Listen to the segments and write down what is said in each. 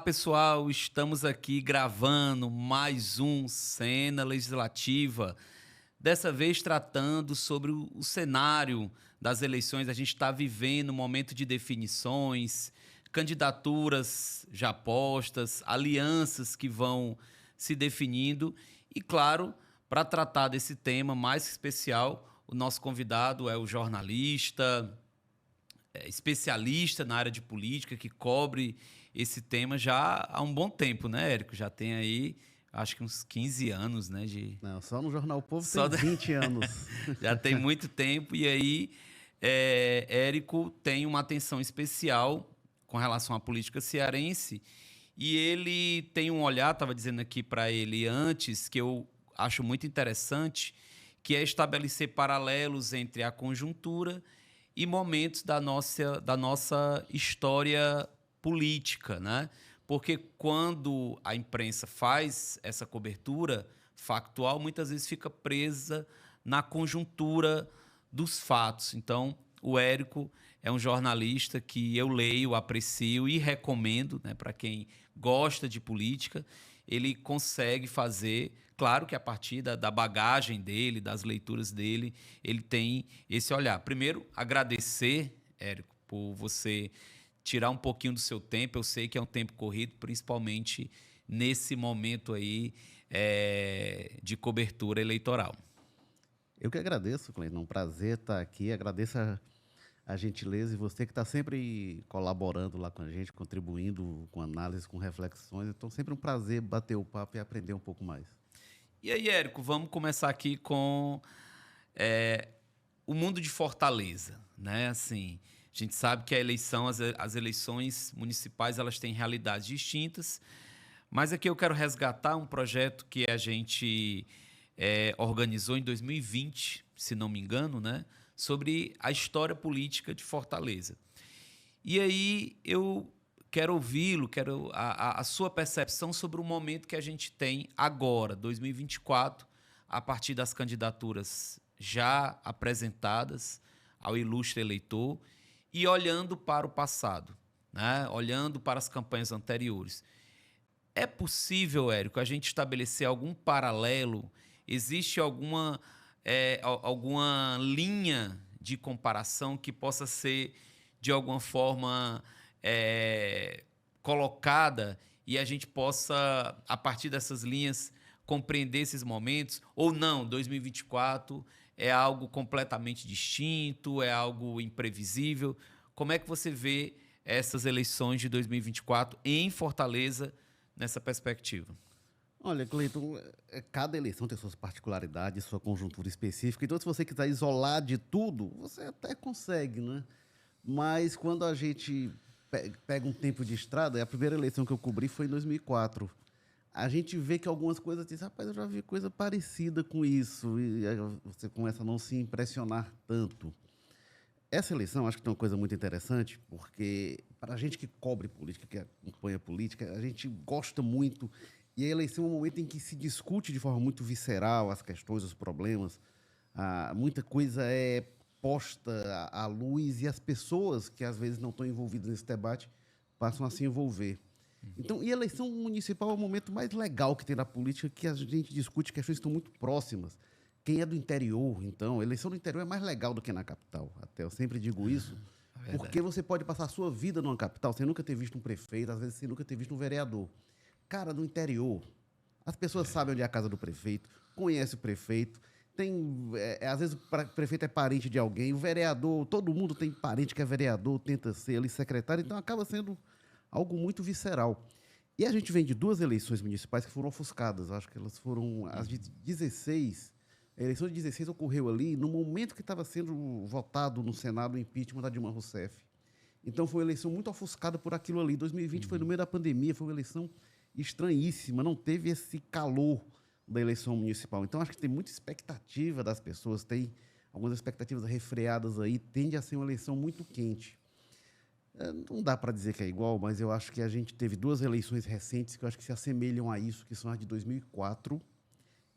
pessoal, estamos aqui gravando mais um Cena Legislativa, dessa vez tratando sobre o cenário das eleições. A gente está vivendo um momento de definições, candidaturas já postas, alianças que vão se definindo e, claro, para tratar desse tema mais especial, o nosso convidado é o jornalista, especialista na área de política, que cobre esse tema já há um bom tempo, né, Érico? Já tem aí, acho que uns 15 anos, né? Não, só no Jornal Povo Só tem 20 anos. Já tem muito tempo. E aí, Érico tem uma atenção especial com relação à política cearense. E ele tem um olhar, estava dizendo aqui para ele antes, que eu acho muito interessante, que é estabelecer paralelos entre a conjuntura e momentos da nossa história política, né? Porque quando a imprensa faz essa cobertura factual, muitas vezes fica presa na conjuntura dos fatos. Então, o Érico é um jornalista que eu leio, aprecio e recomendo, né, para quem gosta de política. Ele consegue fazer, claro que a partir da bagagem dele, das leituras dele, ele tem esse olhar. Primeiro, agradecer, Érico, por você tirar um pouquinho do seu tempo. Eu sei que é um tempo corrido, principalmente nesse momento aí de cobertura eleitoral. Eu que agradeço, Cleiton. É um prazer estar aqui. Agradeço a gentileza e você que está sempre colaborando lá com a gente, contribuindo com análise, com reflexões. Então, sempre um prazer bater o papo e aprender um pouco mais. E aí, Érico, vamos começar aqui com o mundo de Fortaleza, né? Assim, a gente sabe que as eleições municipais, elas têm realidades distintas, mas aqui eu quero resgatar um projeto que a gente organizou em 2020, se não me engano, né? Sobre a história política de Fortaleza. E aí eu quero ouvi-lo, quero a sua percepção sobre o momento que a gente tem agora, 2024, a partir das candidaturas já apresentadas ao ilustre eleitor e olhando para o passado, né? Olhando para as campanhas anteriores. É possível, Érico, a gente estabelecer algum paralelo? Existe alguma linha de comparação que possa ser, de alguma forma, colocada e a gente possa, a partir dessas linhas, compreender esses momentos? Ou não, 2024 é algo completamente distinto, é algo imprevisível? Como é que você vê essas eleições de 2024 em Fortaleza nessa perspectiva? Olha, Cleiton, cada eleição tem suas particularidades, sua conjuntura específica. Então, se você quiser isolar de tudo, você até consegue, né? Mas quando a gente pega um tempo de estrada, a primeira eleição que eu cobri foi em 2004. A gente vê que algumas coisas dizem, rapaz, eu já vi coisa parecida com isso. E aí você começa a não se impressionar tanto. Essa eleição, acho que tem uma coisa muito interessante, porque para a gente que cobre política, que acompanha política, a gente gosta muito. E a eleição é um momento em que se discute de forma muito visceral as questões, os problemas. Muita coisa é posta à luz e as pessoas que às vezes não estão envolvidas nesse debate passam a se envolver. Então, e a eleição municipal é o momento mais legal que tem na política, que a gente discute questões que estão muito próximas. Quem é do interior, então, a eleição do interior é mais legal do que na capital. Até eu sempre digo isso, porque você pode passar a sua vida numa capital sem nunca ter visto um prefeito, às vezes sem nunca ter visto um vereador. Cara, no interior, as pessoas sabem onde é a casa do prefeito, conhecem o prefeito, às vezes o prefeito é parente de alguém, o vereador, todo mundo tem parente que é vereador, tenta ser ali secretário, então acaba sendo algo muito visceral. E a gente vem de duas eleições municipais que foram ofuscadas. Acho que elas foram as de 16. A eleição de 16 ocorreu ali no momento que estava sendo votado no Senado o impeachment da Dilma Rousseff. Então foi uma eleição muito ofuscada por aquilo ali. 2020 foi no meio da pandemia, foi uma eleição estranhíssima, não teve esse calor da eleição municipal. Então acho que tem muita expectativa das pessoas, tem algumas expectativas refreadas aí, tende a ser uma eleição muito quente. Não dá para dizer que é igual, mas eu acho que a gente teve duas eleições recentes que eu acho que se assemelham a isso, que são a de 2004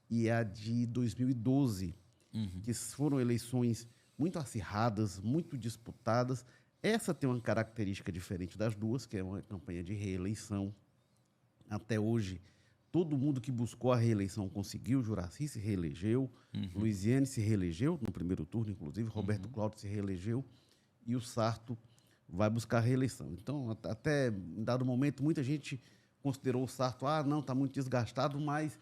e a de 2012, que foram eleições muito acirradas, muito disputadas. Essa tem uma característica diferente das duas, que é uma campanha de reeleição. até hoje, todo mundo que buscou a reeleição conseguiu. Juracy se reelegeu, Luiziane se reelegeu no primeiro turno, inclusive, Roberto Cláudio se reelegeu e o Sarto vai buscar a reeleição. Então, até em dado momento, muita gente considerou o Sarto, não, está muito desgastado, mas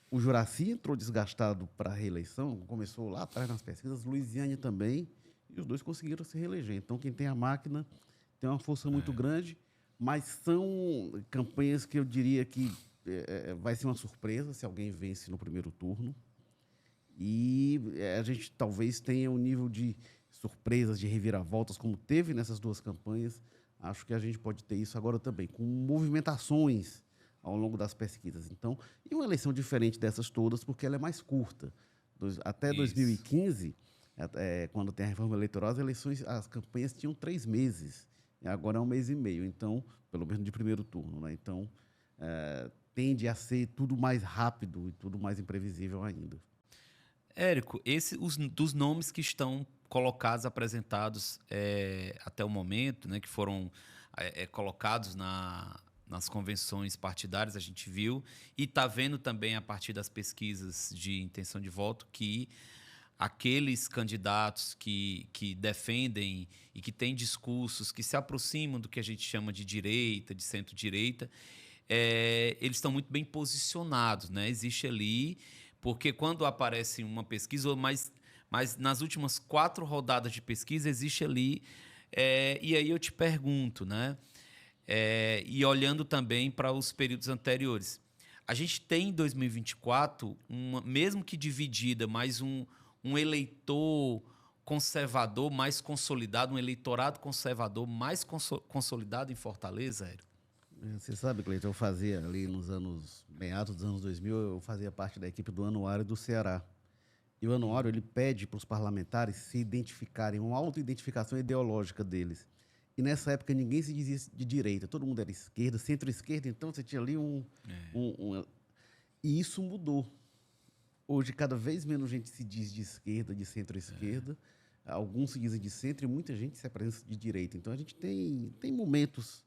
o Juracy entrou desgastado para a reeleição, começou lá atrás nas pesquisas, Luiziane também, e os dois conseguiram se reeleger. Então, quem tem a máquina tem uma força muito grande, mas são campanhas que eu diria que vai ser uma surpresa se alguém vence no primeiro turno. E a gente talvez tenha um nível de surpresas, de reviravoltas, como teve nessas duas campanhas. Acho que a gente pode ter isso agora também, com movimentações ao longo das pesquisas. Então, e uma eleição diferente dessas todas, porque ela é mais curta. Até Isso. 2015, quando tem a reforma eleitoral, as campanhas tinham 3 meses. E agora é 1 mês e meio, então, pelo menos de primeiro turno. Né? Então, tende a ser tudo mais rápido e tudo mais imprevisível ainda. Érico, dos nomes que estão colocados, apresentados até o momento, né, que foram colocados nas convenções partidárias, a gente viu, e está vendo também a partir das pesquisas de intenção de voto que aqueles candidatos que defendem e que têm discursos que se aproximam do que a gente chama de direita, de centro-direita, eles estão muito bem posicionados, né? Existe ali, porque quando aparece uma pesquisa, mas nas últimas 4 rodadas de pesquisa, existe ali, e aí eu te pergunto, né? E olhando também para os períodos anteriores, a gente tem em 2024, mesmo que dividida, mas um eleitor conservador mais consolidado, um eleitorado conservador mais consolidado em Fortaleza, Érico? Você sabe, Cleiton, eu fazia ali meados dos anos 2000, eu fazia parte da equipe do Anuário do Ceará. E o Anuário, ele pede para os parlamentares se identificarem, uma autoidentificação ideológica deles. E nessa época ninguém se dizia de direita, todo mundo era esquerda, centro-esquerda, então você tinha ali E isso mudou. Hoje, cada vez menos gente se diz de esquerda, de centro-esquerda. Alguns se dizem de centro e muita gente se apresenta de direita. Então, a gente tem momentos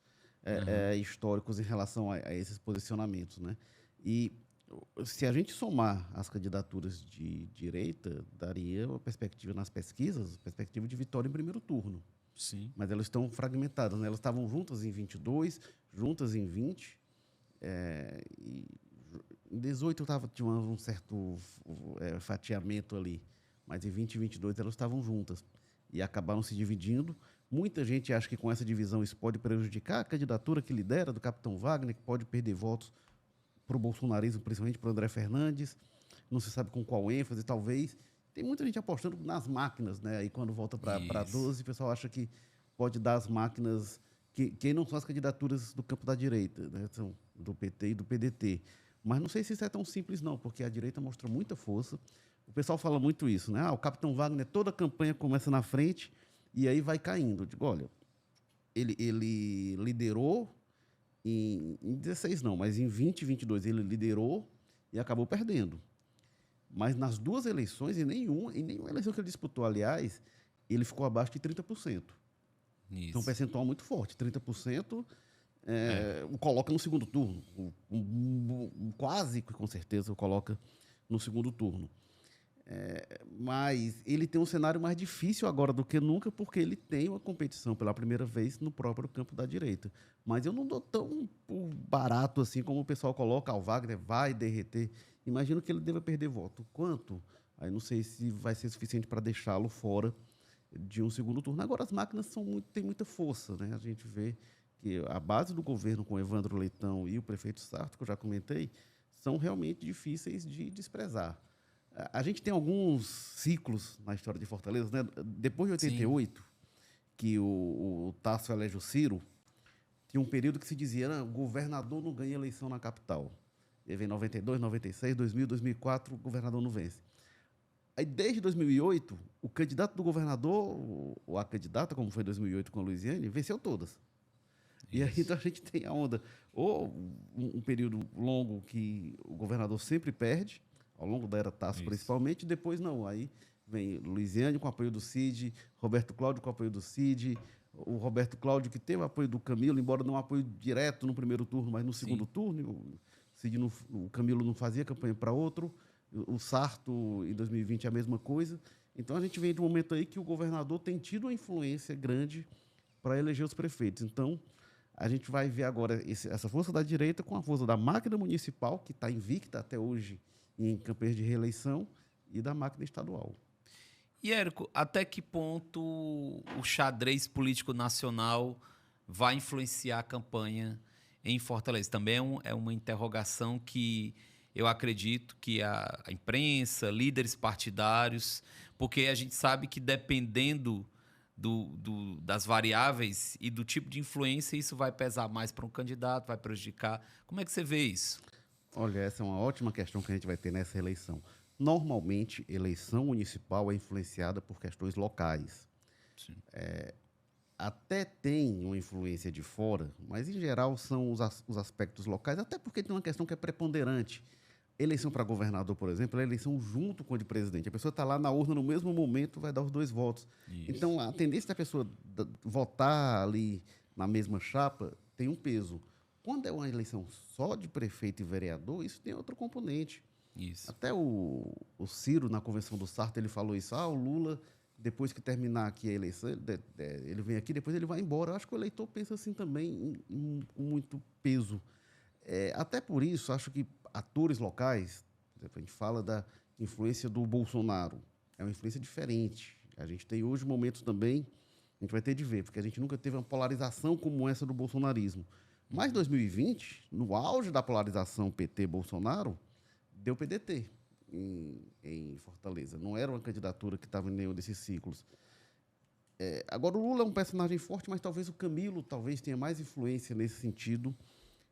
históricos em relação a esses posicionamentos. Né? E se a gente somar as candidaturas de direita, daria uma perspectiva nas pesquisas, perspectiva de vitória em primeiro turno. Sim. Mas elas estão fragmentadas. Né? Elas estavam juntas em 22, juntas em 20. E em 18 tinha um certo fatiamento ali, mas em 20 e 22 elas estavam juntas e acabaram se dividindo. Muita gente acha que com essa divisão isso pode prejudicar a candidatura que lidera do capitão Wagner, que pode perder votos para o bolsonarismo, principalmente para o André Fernandes. Não se sabe com qual ênfase, talvez. Tem muita gente apostando nas máquinas, né? Aí quando volta para 12, o pessoal acha que pode dar as máquinas, que não são as candidaturas do campo da direita, né? São do PT e do PDT. Mas não sei se isso é tão simples, não, porque a direita mostrou muita força. O pessoal fala muito isso, né? O capitão Wagner, toda a campanha começa na frente e aí vai caindo. Eu digo, olha, ele liderou em 16 não, mas em 20 e 22 ele liderou e acabou perdendo. Mas nas 2 eleições, em nenhuma eleição que ele disputou, aliás, ele ficou abaixo de 30%. Isso. Então, um percentual muito forte. 30% o coloca no segundo turno. Quase que com certeza o coloca no segundo turno. Mas ele tem um cenário mais difícil agora do que nunca, porque ele tem uma competição pela primeira vez no próprio campo da direita. Mas eu não dou tão barato assim como o pessoal coloca, o Wagner vai derreter. Imagino que ele deva perder voto. Quanto? Aí não sei se vai ser suficiente para deixá-lo fora de um segundo turno. Agora, as máquinas têm muita força. Né? A gente vê que a base do governo com Evandro Leitão e o prefeito Sarto, que eu já comentei, são realmente difíceis de desprezar. A gente tem alguns ciclos na história de Fortaleza. Né? Depois de 88, sim, que o Tasso elege o Ciro, tinha um período que se dizia que o governador não ganha eleição na capital. Teve em 92, 96, 2000, 2004, o governador não vence. Aí, desde 2008, o candidato do governador, ou a candidata, como foi em 2008 com a Luiziane, venceu todas. Isso. E aí então, a gente tem a onda, ou um período longo que o governador sempre perde, ao longo da era Tasso principalmente, depois não. Aí vem Luiziane com o apoio do Cid, Roberto Cláudio com o apoio do Cid, o Roberto Cláudio, que teve apoio do Camilo, embora não apoio direto no primeiro turno, mas no segundo Sim. turno, o Camilo não fazia campanha para outro, o Sarto, em 2020, é a mesma coisa. Então, a gente vem de um momento aí que o governador tem tido uma influência grande para eleger os prefeitos. Então, a gente vai ver agora essa força da direita com a força da máquina municipal, que está invicta até hoje em campanhas de reeleição, e da máquina estadual. E, Érico, até que ponto o xadrez político nacional vai influenciar a campanha em Fortaleza? Também é uma interrogação que eu acredito que a imprensa, líderes partidários, porque a gente sabe que dependendo das variáveis e do tipo de influência, isso vai pesar mais para um candidato, vai prejudicar. Como é que você vê isso? Olha, essa é uma ótima questão que a gente vai ter nessa eleição. Normalmente, eleição municipal é influenciada por questões locais. Sim. Até tem uma influência de fora, mas em geral são os aspectos locais, até porque tem uma questão que é preponderante. Eleição para governador, por exemplo, é eleição junto com a de presidente. A pessoa está lá na urna no mesmo momento, vai dar os dois votos. Isso. Então, a tendência da pessoa votar ali na mesma chapa tem um peso. Quando é uma eleição só de prefeito e vereador, isso tem outro componente. Isso. Até o Ciro, na convenção do Sarto, ele falou isso. O Lula, depois que terminar aqui a eleição, ele vem aqui, depois ele vai embora. Eu acho que o eleitor pensa assim também, com muito peso. Até por isso, acho que atores locais, a gente fala da influência do Bolsonaro, é uma influência diferente. A gente tem hoje momentos também, a gente vai ter de ver, porque a gente nunca teve uma polarização como essa do bolsonarismo. Mas 2020, no auge da polarização PT-Bolsonaro, deu PDT em Fortaleza. Não era uma candidatura que estava em nenhum desses ciclos. Agora, o Lula é um personagem forte, mas talvez o Camilo tenha mais influência nesse sentido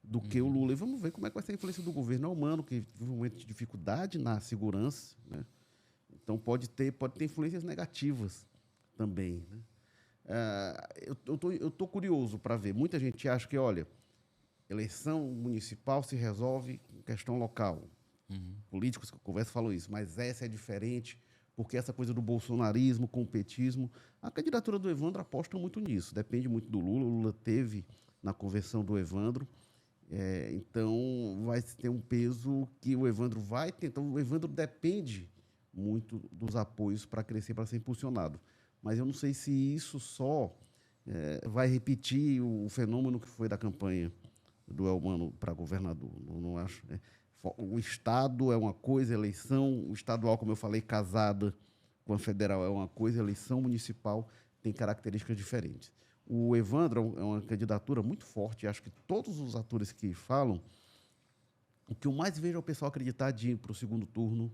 do que o Lula. E vamos ver como é que vai ser a influência do governo humano, que vive um momento de dificuldade na segurança, né? Então, pode ter influências negativas também, né? Eu tô curioso para ver. Muita gente acha que, olha, eleição municipal se resolve com questão local. Políticos que eu converso falam isso, mas essa é diferente, porque essa coisa do bolsonarismo com o petismo, a candidatura do Evandro aposta muito nisso, depende muito do Lula. O Lula teve na convenção do Evandro, então vai ter um peso que o Evandro vai ter. Então, o Evandro depende muito dos apoios para crescer, para ser impulsionado. Mas eu não sei se isso só vai repetir o fenômeno que foi da campanha do Elmano para governador. Não acho. O Estado é uma coisa, eleição, o estadual, como eu falei, casada com a federal é uma coisa, eleição municipal tem características diferentes. O Evandro é uma candidatura muito forte, acho que todos os atores que falam, o que eu mais vejo é o pessoal acreditar de ir para o segundo turno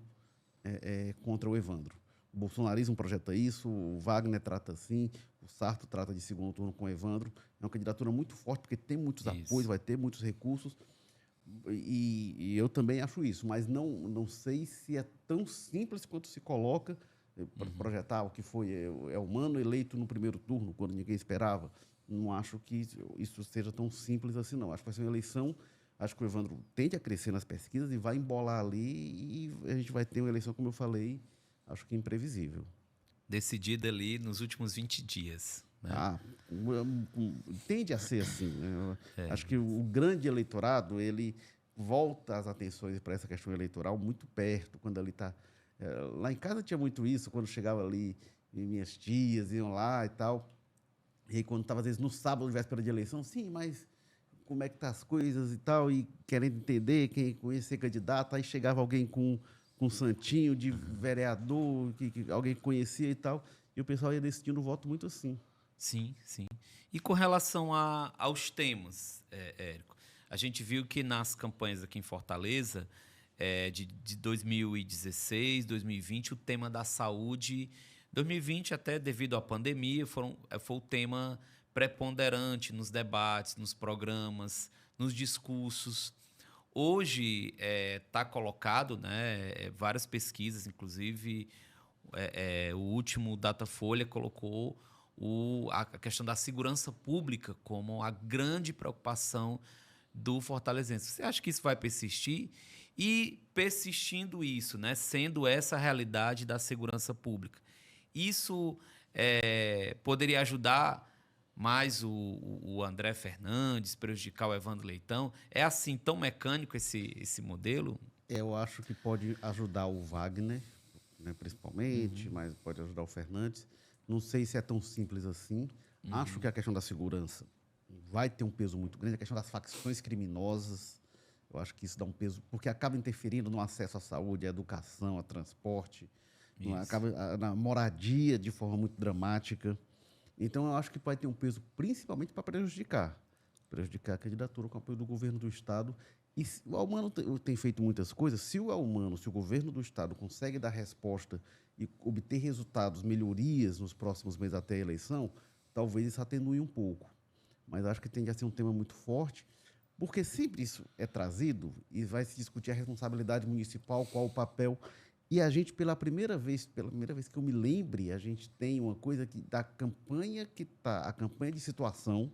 contra o Evandro. O bolsonarismo projeta isso, o Wagner trata assim, o Sarto trata de segundo turno com o Evandro. É uma candidatura muito forte, porque tem muitos apoios, vai ter muitos recursos. E eu também acho isso, mas não sei se é tão simples quanto se coloca para projetar o que foi Elmano eleito no primeiro turno, quando ninguém esperava. Não acho que isso seja tão simples assim, não. Acho que vai ser uma eleição, acho que o Evandro tende a crescer nas pesquisas e vai embolar ali e a gente vai ter uma eleição, como eu falei, acho que imprevisível. Decidida ali nos últimos 20 dias. Né? Tende a ser assim, né? Acho que o grande eleitorado, ele volta as atenções para essa questão eleitoral muito perto, quando ele está... lá em casa tinha muito isso, quando chegava ali, minhas tias iam lá e tal, e aí, quando estava, às vezes, no sábado, véspera de eleição, sim, mas como é que tá as coisas e tal, e querendo entender quem conhecer candidato, aí chegava alguém com um santinho de vereador, que alguém conhecia e tal, e o pessoal ia decidindo o voto muito assim. Sim, sim. E com relação aos temas, Érico, a gente viu que nas campanhas aqui em Fortaleza, de 2016, 2020, o tema da saúde, 2020 até devido à pandemia, foi o tema preponderante nos debates, nos programas, nos discursos. Hoje está colocado, né, várias pesquisas, inclusive o último Datafolha colocou a questão da segurança pública como a grande preocupação do fortalezense. Você acha que isso vai persistir? E persistindo isso, né, sendo essa a realidade da segurança pública, isso poderia ajudar mais o André Fernandes, prejudicar o Evandro Leitão? É assim, tão mecânico esse modelo? Eu acho que pode ajudar o Wagner, né, principalmente, mas pode ajudar o Fernandes. Não sei se é tão simples assim. Acho que a questão da segurança vai ter um peso muito grande. A questão das facções criminosas, eu acho que isso dá um peso, porque acaba interferindo no acesso à saúde, à educação, a transporte, na moradia de forma muito dramática. Então, eu acho que vai ter um peso principalmente para prejudicar a candidatura com o apoio do governo do Estado. E o Elmano tem feito muitas coisas. Se o Elmano, se o governo do Estado consegue dar resposta e obter resultados, melhorias nos próximos meses até a eleição, talvez isso atenue um pouco. Mas acho que tende a ser um tema muito forte, porque sempre isso é trazido e vai se discutir a responsabilidade municipal, qual o papel. E a gente, pela primeira vez que eu me lembre, a gente tem uma coisa da campanha a campanha de situação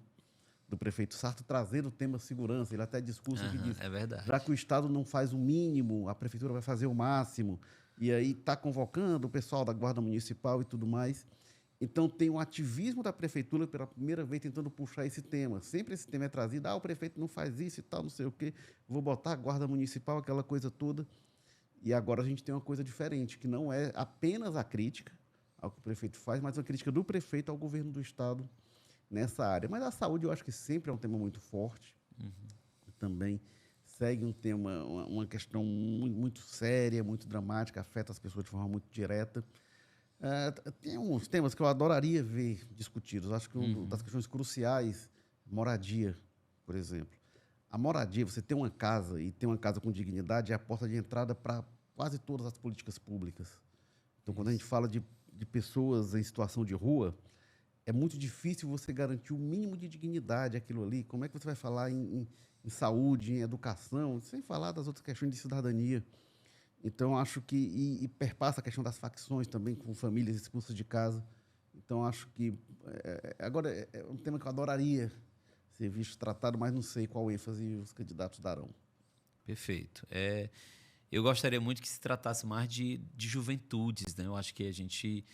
do prefeito Sarto trazendo o tema segurança. Ele até discurso que diz, É verdade. já que o Estado não faz o mínimo, a prefeitura vai fazer o máximo. E aí está convocando o pessoal da Guarda Municipal e tudo mais. Então, tem um ativismo da prefeitura pela primeira vez tentando puxar esse tema. Sempre esse tema é trazido, o prefeito não faz isso e tal, não sei o quê, vou botar a Guarda Municipal, aquela coisa toda. E agora a gente tem uma coisa diferente, que não é apenas a crítica ao que o prefeito faz, mas a crítica do prefeito ao governo do Estado nessa área. Mas a saúde eu acho que sempre é um tema muito forte. Também segue um tema, uma questão muito séria, muito dramática, afeta as pessoas de forma muito direta. Tem uns temas que eu adoraria ver discutidos. Acho que uma das questões cruciais, moradia, por exemplo. A moradia, você ter uma casa e ter uma casa com dignidade é a porta de entrada para quase todas as políticas públicas. Então, quando a gente fala de pessoas em situação de rua, é muito difícil você garantir o mínimo de dignidade àquilo ali. Como é que você vai falar em saúde, em educação, sem falar das outras questões de cidadania? Então, acho que... E perpassa a questão das facções também, com famílias expulsas de casa. Então, acho que... Agora, é um tema que eu adoraria ser visto tratado, mas não sei qual ênfase os candidatos darão. Perfeito. Eu gostaria muito que se tratasse mais de juventudes, né? Eu acho que a gente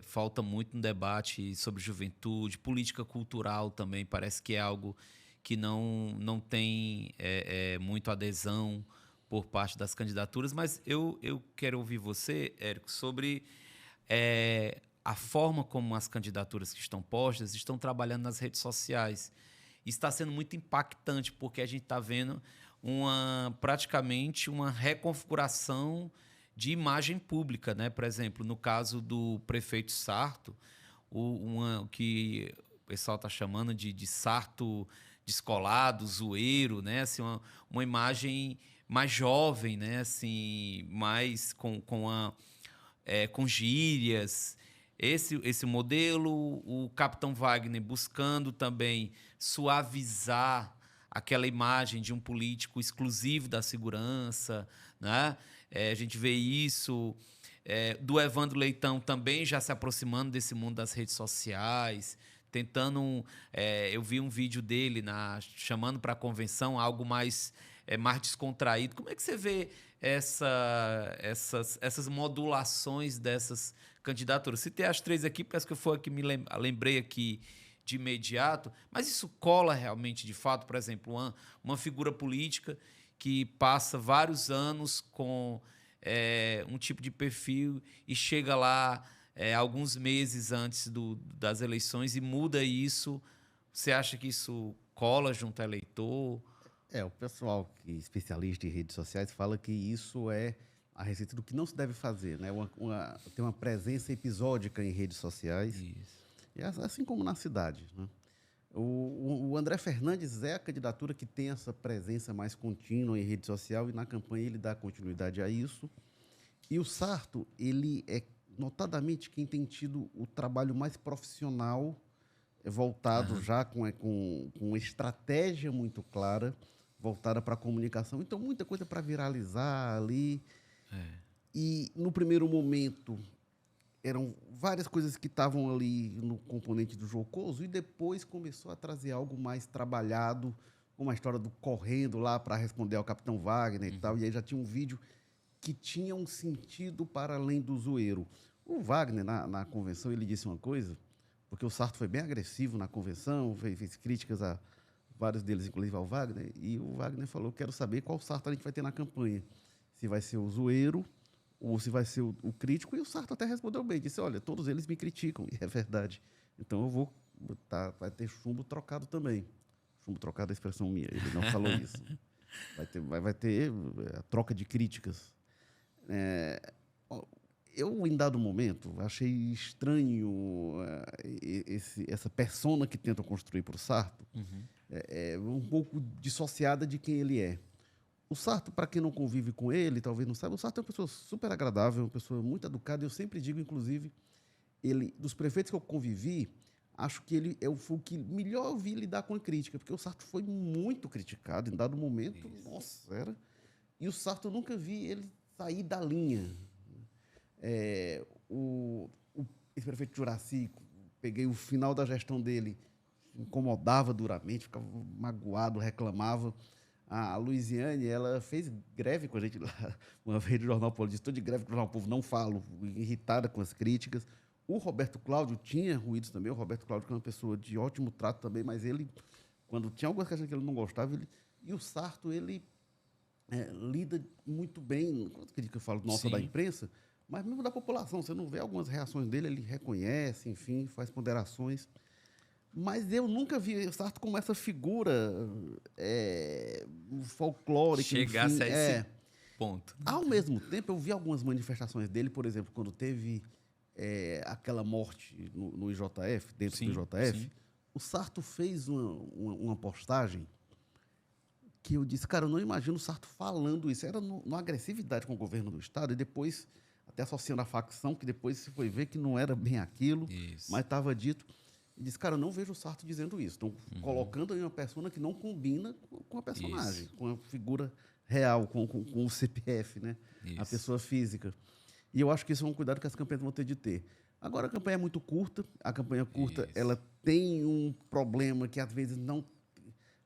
falta muito no debate sobre juventude, política cultural também. Parece que é algo que não tem muito adesão por parte das candidaturas, mas eu quero ouvir você, Érico, sobre a forma como as candidaturas que estão postas estão trabalhando nas redes sociais. Está sendo muito impactante, porque a gente está vendo praticamente uma reconfiguração de imagem pública, né? Por exemplo, no caso do prefeito Sarto, o que o pessoal está chamando de Sarto descolado, zoeiro, né? Assim, uma imagem mais jovem, né? Assim, mais com gírias. Esse modelo, o Capitão Wagner buscando também suavizar aquela imagem de um político exclusivo da segurança, né? A gente vê isso do Evandro Leitão também já se aproximando desse mundo das redes sociais, tentando... eu vi um vídeo dele chamando para a convenção algo mais descontraído. Como é que você vê essas modulações dessas candidaturas? Citei as três aqui, parece que foi a que me lembrei aqui de imediato, mas isso cola realmente, de fato? Por exemplo, uma figura política que passa vários anos com um tipo de perfil e chega lá alguns meses antes das eleições e muda isso. Você acha que isso cola junto ao eleitor? O pessoal especialista em redes sociais fala que isso é a receita do que não se deve fazer, né? Tem uma presença episódica em redes sociais. Isso. E assim como na cidade, né? O André Fernandes é a candidatura que tem essa presença mais contínua em rede social e na campanha ele dá continuidade a isso. E o Sarto, ele é notadamente quem tem tido o trabalho mais profissional, voltado já com uma estratégia muito clara, voltada para a comunicação. Então, muita coisa para viralizar ali. E, no primeiro momento, eram várias coisas que estavam ali no componente do jocoso e depois começou a trazer algo mais trabalhado, como a história do correndo lá para responder ao Capitão Wagner e tal. E aí já tinha um vídeo que tinha um sentido para além do zoeiro. O Wagner, na convenção, ele disse uma coisa, porque o Sarto foi bem agressivo na convenção, fez críticas a vários deles, inclusive ao Wagner, e o Wagner falou, quero saber qual Sarto a gente vai ter na campanha. Se vai ser o zoeiro ou se vai ser o crítico, e o Sarto até respondeu bem, disse, olha, todos eles me criticam, e é verdade. Então eu vou vai ter chumbo trocado também. Chumbo trocado é a expressão minha, ele não falou isso. Vai ter a troca de críticas. Eu, em dado momento, achei estranho essa persona que tentam construir para o Sarto, um pouco dissociada de quem ele é. O Sarto, para quem não convive com ele, talvez não saiba, o Sarto é uma pessoa super agradável, uma pessoa muito educada. Eu sempre digo, inclusive, dos prefeitos que eu convivi, acho que ele foi o que melhor eu vi lidar com a crítica, porque o Sarto foi muito criticado em dado momento. Isso. Nossa, era. E o Sarto, eu nunca vi ele sair da linha. O ex-prefeito Juraci, peguei o final da gestão dele, incomodava duramente, ficava magoado, reclamava. A Luiziane, ela fez greve com a gente lá, uma vez no Jornal Povo, disse, estou de greve com o Jornal Povo, não falo, irritada com as críticas. O Roberto Cláudio tinha ruídos também, o Roberto Cláudio que é uma pessoa de ótimo trato também, mas ele, quando tinha algumas questões que ele não gostava, e o Sarto, ele lida muito bem, quando que eu falo, nossa, da imprensa, mas mesmo da população, você não vê algumas reações dele, ele reconhece, enfim, faz ponderações. Mas eu nunca vi o Sarto como essa figura folclórica. Chegasse a esse ponto. Ao mesmo tempo, eu vi algumas manifestações dele, por exemplo, quando teve aquela morte no IJF, dentro do IJF, sim. O Sarto fez uma postagem que eu disse, cara, eu não imagino o Sarto falando isso. Era numa agressividade com o governo do Estado, e depois, até associando a facção, que depois se foi ver que não era bem aquilo, mas estava dito. E disse, cara, eu não vejo o Sarto dizendo isso. Estão colocando aí uma persona que não combina com a personagem, com a figura real, com o CPF, né? A pessoa física. E eu acho que isso é um cuidado que as campanhas vão ter de ter. Agora, a campanha é muito curta. A campanha curta, ela tem um problema que, às vezes, não...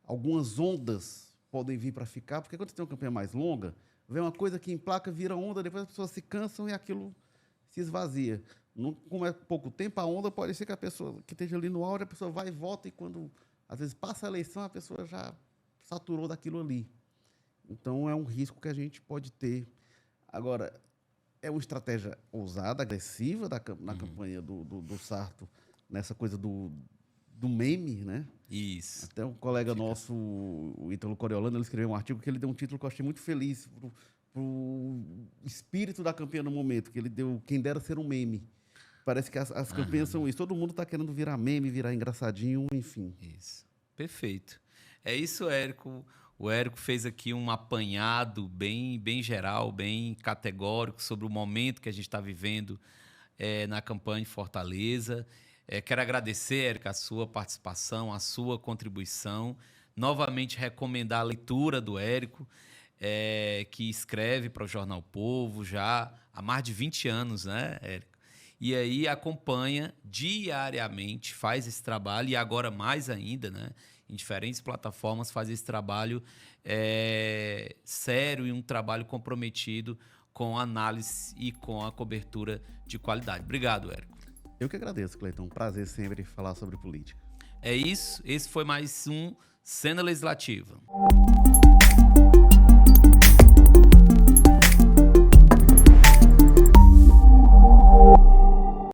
Algumas ondas podem vir para ficar, porque quando você tem uma campanha mais longa, vem uma coisa que emplaca, vira onda, depois as pessoas se cansam e aquilo se esvazia. Como é pouco tempo, a onda pode ser que a pessoa que esteja ali no auge, a pessoa vai e volta, e quando, às vezes, passa a eleição, a pessoa já saturou daquilo ali. Então, é um risco que a gente pode ter. Agora, é uma estratégia ousada, agressiva na campanha do Sarto, nessa coisa do meme, né? Isso. Até um colega nosso, o Ítalo Coriolano, ele escreveu um artigo que ele deu um título que eu achei muito feliz para o espírito da campanha no momento, que ele deu, quem dera ser um meme. Parece que as campanhas são isso. Todo mundo está querendo virar meme, virar engraçadinho, enfim. Isso. Perfeito. É isso, Érico. O Érico fez aqui um apanhado bem geral, bem categórico sobre o momento que a gente está vivendo na campanha de Fortaleza. Quero agradecer, Érico, a sua participação, a sua contribuição. Novamente recomendar a leitura do Érico, que escreve para o Jornal Povo já há mais de 20 anos, né, Érico? E aí acompanha diariamente, faz esse trabalho, e agora mais ainda, né, em diferentes plataformas, faz esse trabalho sério e um trabalho comprometido com a análise e com a cobertura de qualidade. Obrigado, Érico. Eu que agradeço, Cleiton. Um prazer sempre falar sobre política. É isso. Esse foi mais um Cena Legislativa.